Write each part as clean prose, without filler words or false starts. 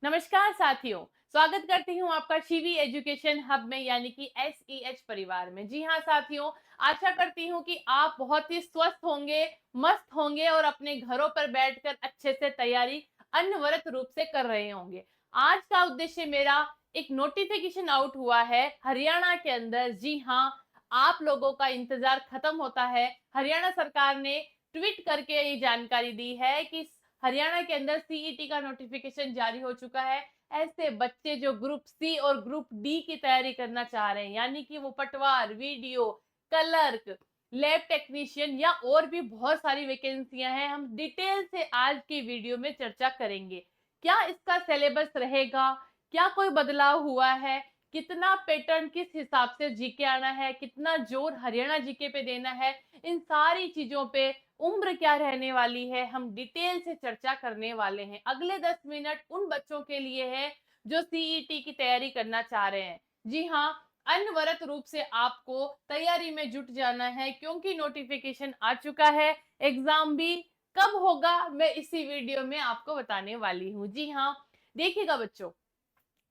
नमस्कार साथियों, स्वागत करती हूँ आपका शिवी एजुकेशन हब में यानी कि SEH परिवार में। जी हाँ साथियों, आशा करती हूँ कि आप बहुत ही स्वस्थ होंगे, मस्त होंगे और अपने घरों पर बैठकर अच्छे से तैयारी अनवरत रूप से कर रहे होंगे। आज का उद्देश्य मेरा एक नोटिफिकेशन आउट हुआ है हरियाणा के अंदर। जी हाँ, आप लोगों का इंतजार खत्म होता है। हरियाणा सरकार ने ट्वीट करके ये जानकारी दी है कि हरियाणा के अंदर सीईटी का नोटिफिकेशन जारी हो चुका है। ऐसे बच्चे जो ग्रुप सी और ग्रुप डी की तैयारी करना चाह रहे हैं, यानी कि वो पटवार, वीडियो, क्लर्क, लैब टेक्नीशियन या और भी बहुत सारी वैकेंसियां हैं, हम डिटेल से आज की वीडियो में चर्चा करेंगे। क्या इसका सिलेबस रहेगा, क्या कोई बदलाव हुआ है, कितना पैटर्न किस हिसाब से जीके आना है, कितना जोर हरियाणा जीके पे देना है, इन सारी चीजों पे उम्र क्या रहने वाली है, हम डिटेल से चर्चा करने वाले हैं। अगले 10 मिनट उन बच्चों के लिए है जो सीईटी की तैयारी करना चाह रहे हैं। जी हाँ, अनवरत रूप से आपको तैयारी में जुट जाना है क्योंकि नोटिफिकेशन आ चुका है। एग्जाम भी कब होगा मैं इसी वीडियो में आपको बताने वाली हूँ। जी हाँ, देखिएगा बच्चों,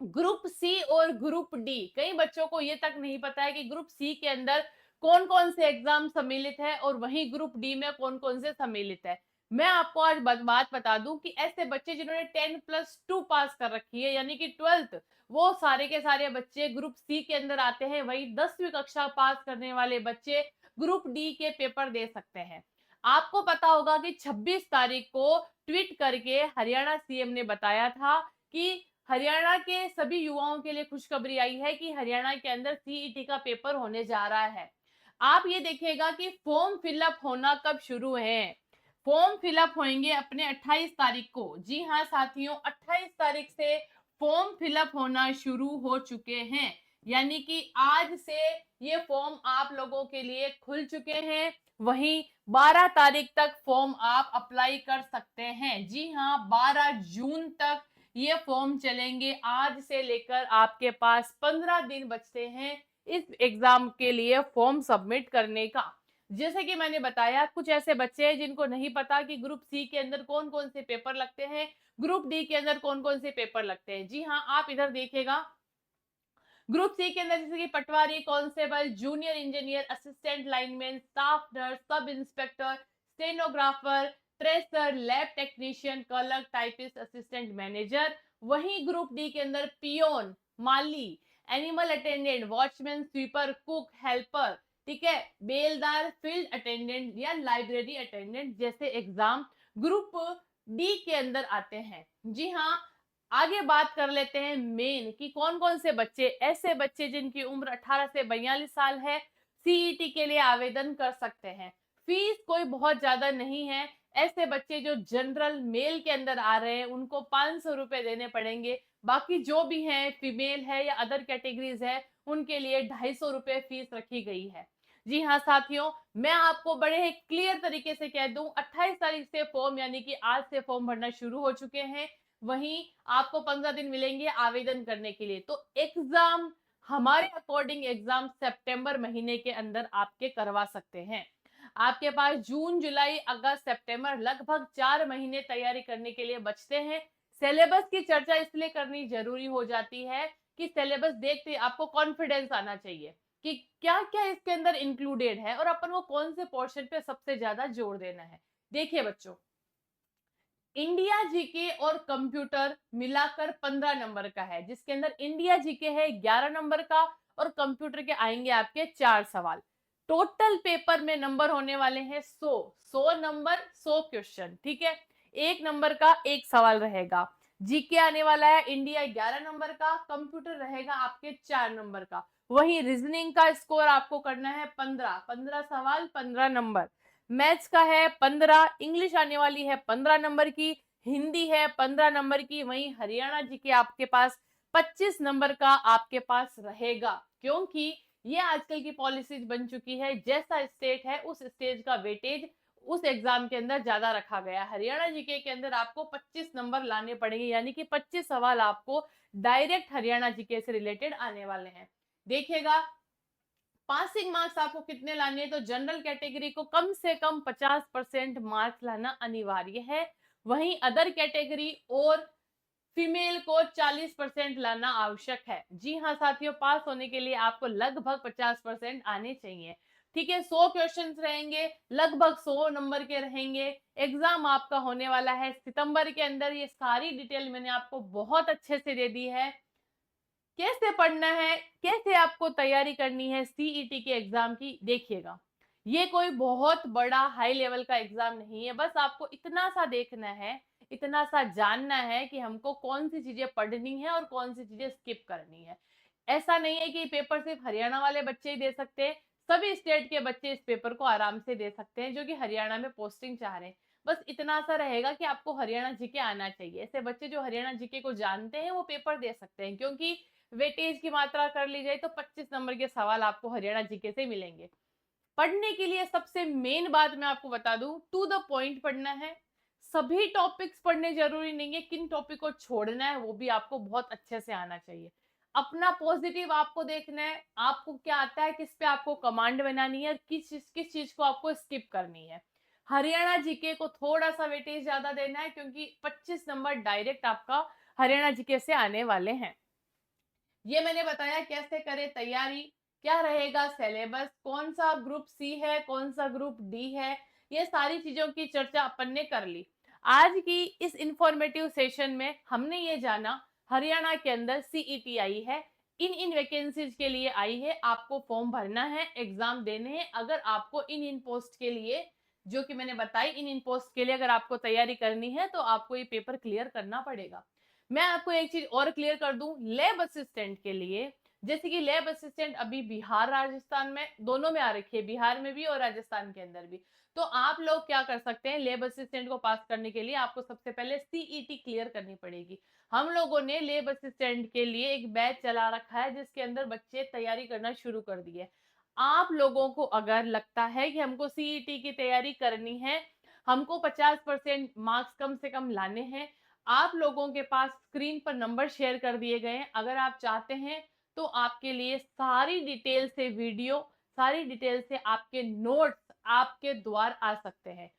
ग्रुप सी और ग्रुप डी, कई बच्चों को ये तक नहीं पता है कि ग्रुप सी के अंदर कौन कौन से एग्जाम सम्मिलित है और वहीं ग्रुप डी में कौन कौन से सम्मिलित है। मैं आपको आज बात बता दूं कि ऐसे बच्चे जिन्होंने 10+2 पास कर रखी है यानी कि 12th, वो सारे के सारे बच्चे ग्रुप सी के अंदर आते हैं। वही 10वीं कक्षा पास करने वाले बच्चे ग्रुप डी के पेपर दे सकते हैं। आपको पता होगा कि 26 तारीख को ट्वीट करके हरियाणा सीएम ने बताया था कि हरियाणा के सभी युवाओं के लिए खुशखबरी आई है कि हरियाणा के अंदर सीईटी का पेपर होने जा रहा है। आप ये देखिएगा कि फॉर्म फिलअप होना कब शुरू है। फॉर्म फिलअप होंगे अपने 28 तारीख को। जी हाँ साथियों, 28 तारीख से फॉर्म फिलअप होना शुरू हो चुके हैं, यानी कि आज से ये फॉर्म आप लोगों के लिए खुल चुके हैं। वहीं 12 तारीख तक फॉर्म आप अप्लाई कर सकते हैं। जी हाँ, 12 जून तक ये फॉर्म चलेंगे। आज से लेकर आपके पास 15 दिन बचते हैं इस एग्जाम के लिए फॉर्म सबमिट करने का। जैसे कि मैंने बताया, कुछ ऐसे बच्चे हैं जिनको नहीं पता कि ग्रुप सी के अंदर कौन कौन से पेपर लगते हैं, ग्रुप डी के अंदर कौन कौन से पेपर लगते हैं। जी हाँ, आप इधर देखिएगा, ग्रुप सी के अंदर जैसे कि patwari, constable, junior engineer, assistant lineman, staff nurse, sub inspector, stenographer, tracer, lab technician, clerk, typist, assistant manager. वहीं ग्रुप डी के अंदर पियोन, माली, animal attendant, watchman, sweeper, cook, helper, ठीक है, बेलदार, फील्ड अटेंडेंट या लाइब्रेरी अटेंडेंट जैसे एग्जाम ग्रुप डी के अंदर आते हैं। जी हाँ, आगे बात कर लेते हैं मेन कि कौन कौन से बच्चे, ऐसे बच्चे जिनकी उम्र 18 से 42 साल है, सीईटी के लिए आवेदन कर सकते हैं। फीस कोई बहुत ज्यादा नहीं है। ऐसे बच्चे जो जनरल मेल के अंदर आ रहे हैं उनको 500 रुपए देने पड़ेंगे। बाकी जो भी हैं, फीमेल है या अदर कैटेगरीज है, उनके लिए 250 रुपए फीस रखी गई है। जी हाँ साथियों, मैं आपको बड़े क्लियर तरीके से कह दूं, 28 तारीख से फॉर्म यानी कि आज से फॉर्म भरना शुरू हो चुके हैं। वहीं आपको 15 दिन मिलेंगे आवेदन करने के लिए। तो एग्जाम, हमारे अकॉर्डिंग एग्जाम सितंबर महीने के अंदर आपके करवा सकते हैं। आपके पास जून, जुलाई, अगस्त, सितंबर लगभग 4 महीने तैयारी करने के लिए बचते हैं। सिलेबस की चर्चा इसलिए करनी जरूरी हो जाती है कि सिलेबस देखते आपको कॉन्फिडेंस आना चाहिए कि क्या क्या इसके अंदर इंक्लूडेड है और अपन को कौन से पोर्शन पे सबसे ज्यादा जोर देना है। देखिए बच्चों, इंडिया जीके और कंप्यूटर मिलाकर 15 नंबर का है, जिसके अंदर इंडिया जीके है 11 नंबर का और कंप्यूटर के आएंगे आपके 4 सवाल। टोटल पेपर में नंबर होने वाले हैं 100 नंबर, 100 क्वेश्चन, ठीक है। 1 नंबर का एक सवाल रहेगा। जीके आने वाला है इंडिया 11 नंबर का, कंप्यूटर रहेगा आपके 4 नंबर का। वही रीजनिंग का स्कोर आपको करना है 15, 15 सवाल 15 नंबर। मैथ्स का है 15, इंग्लिश आने वाली है 15 नंबर की, हिंदी है 15 नंबर की। वहीं हरियाणा जी के आपके पास 25 नंबर का आपके पास रहेगा, क्योंकि ये आजकल की पॉलिसीज बन चुकी है, जैसा स्टेट है उस स्टेट का वेटेज उस एग्जाम के अंदर ज्यादा रखा गया। हरियाणा जीके के अंदर आपको 25 नंबर लाने पड़ेंगे, यानी कि 25 सवाल आपको डायरेक्ट हरियाणा जीके से रिलेटेड आने वाले हैं। देखिएगा, पासिंग मार्क्स आपको कितने लाने हैं, तो जनरल कैटेगरी को कम से कम 50% मार्क्स लाना अनिवार्य है। वहीं अदर कैटेगरी और फीमेल को 40% लाना आवश्यक है। जी हाँ साथियों, पास होने के लिए आपको लगभग 50% आने चाहिए। ठीक है, 100 क्वेश्चंस रहेंगे, लगभग 100 नंबर के रहेंगे। एग्जाम आपका होने वाला है सितंबर के अंदर। ये सारी डिटेल मैंने आपको बहुत अच्छे से दे दी है। कैसे पढ़ना है, कैसे आपको तैयारी करनी है सीईटी के एग्जाम की, देखिएगा। ये कोई बहुत बड़ा हाई लेवल का एग्जाम नहीं है, बस आपको इतना सा देखना है, इतना सा जानना है कि हमको कौन सी चीजें पढ़नी है और कौन सी चीजें स्किप करनी है। ऐसा नहीं है कि पेपर सिर्फ हरियाणा वाले बच्चे ही दे सकते हैं, सभी स्टेट के बच्चे इस पेपर को आराम से दे सकते हैं जो कि हरियाणा में पोस्टिंग चाह रहे हैं। बस इतना सा रहेगा कि आपको हरियाणा जीके आना चाहिए। ऐसे बच्चे जो हरियाणा जीके को जानते हैं वो पेपर दे सकते हैं, क्योंकि वेटेज की मात्रा कर ली जाए तो 25 नंबर के सवाल आपको हरियाणा जीके से मिलेंगे। पढ़ने के लिए सबसे मेन बात मैं आपको बता दूं, टू द पॉइंट पढ़ना है। सभी टॉपिक्स पढ़ने जरूरी नहीं है, किन टॉपिक को छोड़ना है वो भी आपको बहुत अच्छे से आना चाहिए। अपना पॉजिटिव आपको देखना है, आपको क्या आता है, किस पे आपको कमांड बनानी है और किस चीज को आपको स्किप करनी है। हरियाणा जीके को थोड़ा सा वेटेज ज्यादा देना है, क्योंकि 25 नंबर डायरेक्ट आपका हरियाणा जीके से आने वाले हैं। ये मैंने बताया कैसे करें तैयारी, क्या रहेगा सिलेबस, कौन सा ग्रुप सी है, कौन सा ग्रुप डी है, ये सारी चीजों की चर्चा अपन ने कर ली। आज की इस इंफॉर्मेटिव सेशन में हमने ये जाना हरियाणा के अंदर सीईटी आई है, इन इन वैकेंसीज के लिए आई है, आपको फॉर्म भरना है, एग्जाम देने हैं। अगर आपको इन पोस्ट के लिए, जो कि मैंने बताई, इन पोस्ट के लिए अगर आपको तैयारी करनी है तो आपको ये पेपर क्लियर करना पड़ेगा। मैं आपको एक चीज और क्लियर कर दूं, लैब असिस्टेंट के लिए, जैसे कि लैब असिस्टेंट अभी बिहार राजस्थान में दोनों में आ रखी है, बिहार में भी और राजस्थान के अंदर भी। तो आप लोग क्या कर सकते हैं, लैब असिस्टेंट को पास करने के लिए आपको सबसे पहले सीईटी क्लियर करनी पड़ेगी। हम लोगों ने लैब असिस्टेंट के लिए एक बैच चला रखा है जिसके अंदर बच्चे तैयारी करना शुरू कर दिए। आप लोगों को अगर लगता है कि हमको सीईटी की तैयारी करनी है, हमको 50% मार्क्स कम से कम लाने हैं, आप लोगों के पास स्क्रीन पर नंबर शेयर कर दिए गए हैं। अगर आप चाहते हैं तो आपके लिए सारी डिटेल से वीडियो, सारी डिटेल से आपके नोट्स आपके द्वार आ सकते हैं।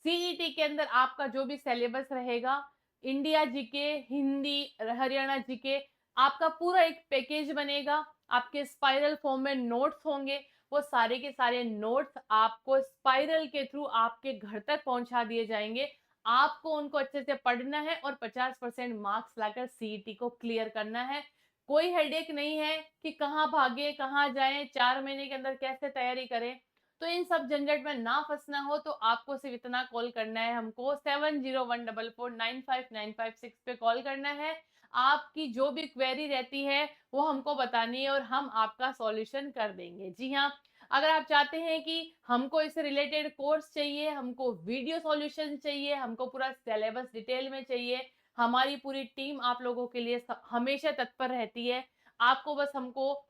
सीईटी के अंदर आपका जो भी सिलेबस रहेगा, India GK, Hindi, Haryana GK, आपका पूरा एक पैकेज बनेगा। आपके स्पाइरल फॉर्म में नोट्स होंगे, वो सारे के सारे नोट्स आपको स्पाइरल के थ्रू आपके घर तक पहुंचा दिए जाएंगे। आपको उनको अच्छे से पढ़ना है और 50% मार्क्स लाकर सीईटी को क्लियर करना है। कोई हेडेक नहीं है कि कहाँ भागे, कहाँ जाएं, 4 महीने के अंदर कैसे तैयारी करें। तो इन सब झंझट में ना फंसना हो तो आपको सिर्फ इतना कॉल करना है, हमको 7014449596 पे कॉल करना है। आपकी जो भी क्वेरी रहती है वो हमको बतानी है और हम आपका सॉल्यूशन कर देंगे। जी हाँ, अगर आप चाहते हैं कि हमको इससे रिलेटेड कोर्स चाहिए, हमको वीडियो सॉल्यूशन चाहिए, हमको पूरा सिलेबस डिटेल में चाहिए, हमारी पूरी टीम आप लोगों के लिए हमेशा तत्पर रहती है। आपको बस हमको,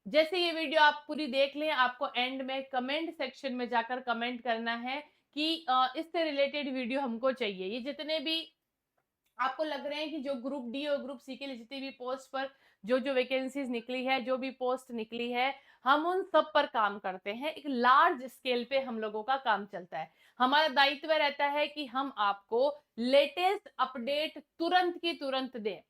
जैसे ये वीडियो आप पूरी देख लें, आपको एंड में कमेंट सेक्शन में जाकर कमेंट करना है कि इससे रिलेटेड वीडियो हमको चाहिए। ये जितने भी आपको लग रहे हैं कि जो ग्रुप डी और ग्रुप सी के लिए जितनी भी पोस्ट पर जो जो वैकेंसीज निकली है, जो भी पोस्ट निकली है, हम उन सब पर काम करते हैं। एक लार्ज स्केल पे हम लोगों का काम चलता है। हमारा दायित्व रहता है कि हम आपको लेटेस्ट अपडेट तुरंत की तुरंत दें।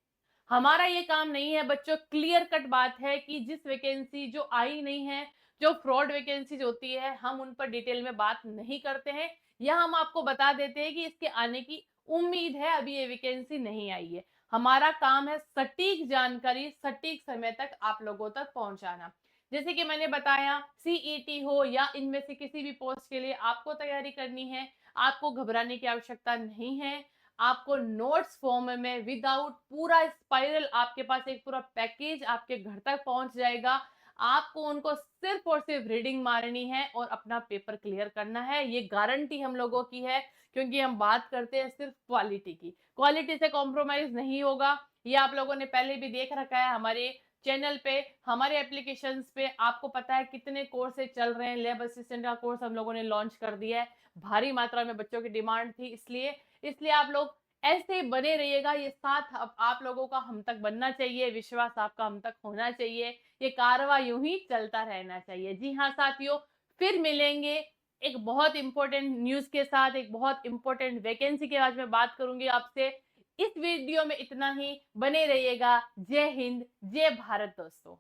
हमारा ये काम नहीं है बच्चों, क्लियर कट बात है कि जिस वैकेंसी जो आई नहीं है, जो फ्रॉड वैकेंसीज होती है, हम उन पर डिटेल में बात नहीं करते हैं, या हम आपको बता देते हैं कि इसके आने की उम्मीद है, अभी ये वैकेंसी नहीं आई है। हमारा काम है सटीक जानकारी सटीक समय तक आप लोगों तक पहुंचाना। जैसे कि मैंने बताया, सीईटी हो या इनमें से किसी भी पोस्ट के लिए आपको तैयारी करनी है, आपको घबराने की आवश्यकता नहीं है। आपको नोट्स फॉर्म में विदाउट पूरा स्पाइरल आपके पास एक पूरा पैकेज आपके घर तक पहुंच जाएगा। आपको उनको सिर्फ और सिर्फ रीडिंग मारनी है और अपना पेपर क्लियर करना है। ये गारंटी हम लोगों की है, क्योंकि हम बात करते हैं सिर्फ क्वालिटी की, क्वालिटी से कॉम्प्रोमाइज नहीं होगा। ये आप लोगों ने पहले भी देख रखा है हमारे चैनल पे, हमारे एप्लीकेशंस पे। आपको पता है कितने कोर्सेज चल रहे हैं। लैब असिस्टेंट का कोर्स हम लोगों ने लॉन्च कर दिया है, भारी मात्रा में बच्चों की डिमांड थी, इसलिए इसलिए आप लोग ऐसे ही बने रहिएगा। ये साथ आप लोगों का हम तक बनना चाहिए, विश्वास आपका हम तक होना चाहिए, ये कारवा यूं ही चलता रहना चाहिए। जी हाँ साथियों, फिर मिलेंगे एक बहुत इंपॉर्टेंट न्यूज के साथ, एक बहुत इंपॉर्टेंट वैकेंसी के बाद में बात करूंगी आपसे। इस वीडियो में इतना ही। बने रहिएगा। जय हिंद, जय भारत दोस्तों।